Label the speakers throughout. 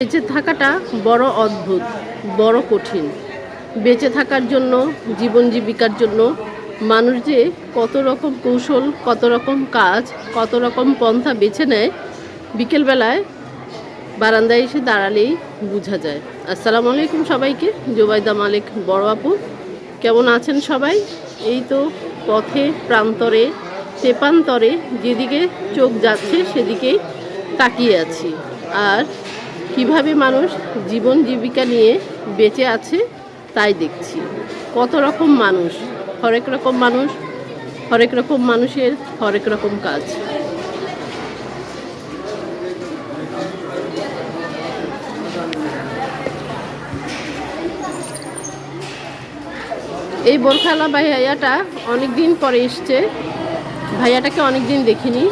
Speaker 1: বেঁচে থাকাটা বড় অদ্ভুত, বড় কঠিন। বেঁচে থাকার জন্য, জীবন জীবিকার জন্য মানুষ যে কত রকম কৌশল, কত রকম কাজ, কত রকম পন্থা বেছে নেয়, বিকেলবেলায় বারান্দায় এসে দাঁড়ালেই বোঝা যায়। আসসালামু আলাইকুম সবাইকে, জোবাইদা মালিক বড় আপু, কেমন আছেন সবাই? এই তো পথে প্রান্তরে তেপান্তরে যেদিকে চোখ যাচ্ছে সেদিকেই তাকিয়ে আছি। আর কিভাবে মানুষ জীবন জীবিকা নিয়ে বেঁচে আছে তাই দেখছি। কত রকম মানুষ, হরেক রকম মানুষ, হরেক রকম মানুষের হরেক রকম কাজ। এই বোরখালা ভাইয়াটা অনেক দিন পরে এসছে। ভাইয়াটাকে অনেক দিন দেখিনি,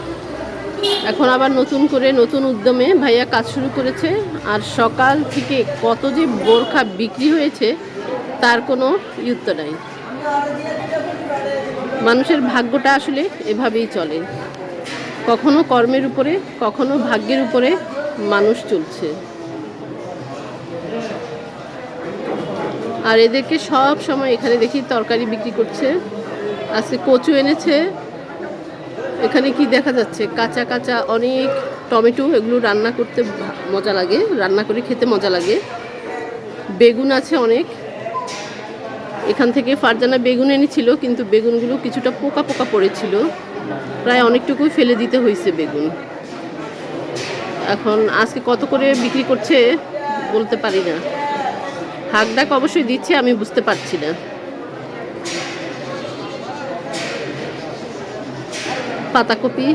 Speaker 1: এখন আবার নতুন করে নতুন উদ্যমে ভাইয়া কাজ শুরু করেছে। আর সকাল থেকে কত যে বোরখা বিক্রি হয়েছে তার কোনো ইয়ত্তা নাই। মানুষের ভাগ্যটা আসলে এভাবেই চলে, কখনো কর্মের উপরে, কখনো ভাগ্যের উপরে মানুষ চলছে। আর এদেরকে সব সময় এখানে দেখি তরকারি বিক্রি করছে। আজকে কচু এনেছে। এখানে কি দেখা যাচ্ছে, কাঁচা কাঁচা অনেক টমেটো, এগুলো রান্না করতে মজা লাগে, রান্না করে খেতে মজা লাগে। বেগুন আছে অনেক। এখান থেকে ফারজানা বেগুন এনেছিল, কিন্তু বেগুনগুলো কিছুটা পোকা পোকা পড়েছিল, প্রায় অনেকটুকুই ফেলে দিতে হয়েছে বেগুন। এখন আজকে কত করে বিক্রি করছে বলতে পারি না। হাঁকডাক অবশ্যই দিচ্ছে, আমি বুঝতে পারছি না। পাতাকপি,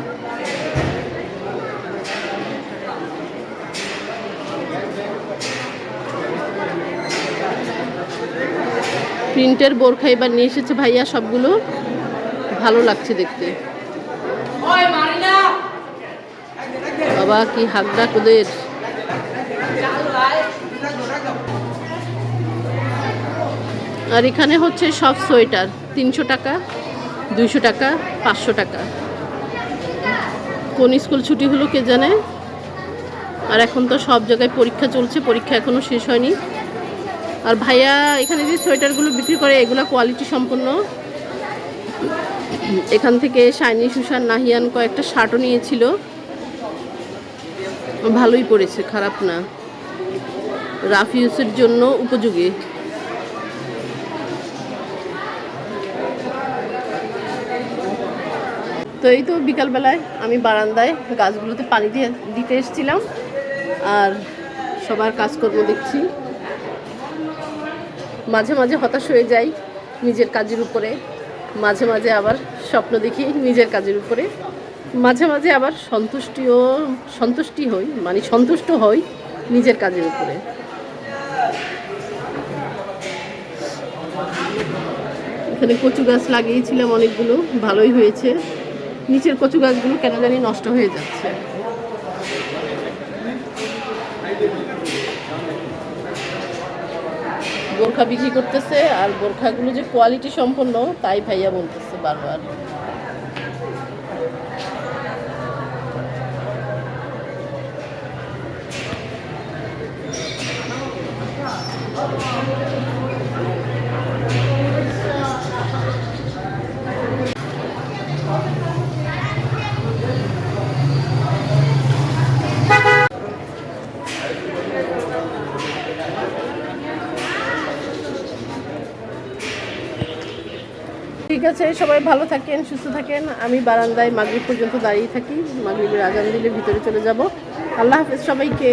Speaker 1: প্রিন্টের বোরখা এবার নিয়ে এসেছে ভাইয়া সবগুলো। ভালো লাগছে দেখতে। বাবা কি হাঁকডাক ওদের। আর এখানে হচ্ছে সব সোয়েটার 300 টাকা, 200 টাকা, 500 টাকা। কোন স্কুল ছুটি হলো কে জানে। আর এখন তো সব জায়গায় পরীক্ষা চলছে, পরীক্ষা এখনো শেষ হয়নি। আর ভাইয়া এখানে যে সোয়েটারগুলো বিক্রি করে এগুলো কোয়ালিটি সম্পন্ন। এখান থেকে শাইনি, সুশান, নাহিয়ান কয়েকটা শার্টও নিয়েছিল, ভালোই পড়েছে, খারাপ না, রাফ ইউজের জন্য উপযোগী। তো এই তো বিকালবেলায় আমি বারান্দায় গাছগুলোতে পানি দিতে এসেছিলাম আর সবার কাজকর্ম দেখছি। মাঝে মাঝে হতাশ হয়ে যাই নিজের কাজের উপরে, মাঝে মাঝে আবার স্বপ্ন দেখি নিজের কাজের উপরে, মাঝে মাঝে আবার সন্তুষ্টি হই, মানে সন্তুষ্ট হই নিজের কাজের উপরে। এখানে কচু গাছ লাগিয়েছিলাম অনেকগুলো, ভালোই হয়েছে। নিচের কচু গাছগুলো কেন জানি নষ্ট হয়ে যাচ্ছে। বোরখা বিক্রি করতেছে, আর বোরখাগুলো যে কোয়ালিটি সম্পন্ন তাই ভাইয়া বলতেছে বারবার। ঠিক আছে, সবাই ভালো থাকেন, সুস্থ থাকেন। আমি বারান্দায় মাগরিব পর্যন্ত দাঁড়িয়ে থাকি, মাগরিবের আজান দিলে ভিতরে চলে যাব। আল্লাহ হাফেজ সবাইকে।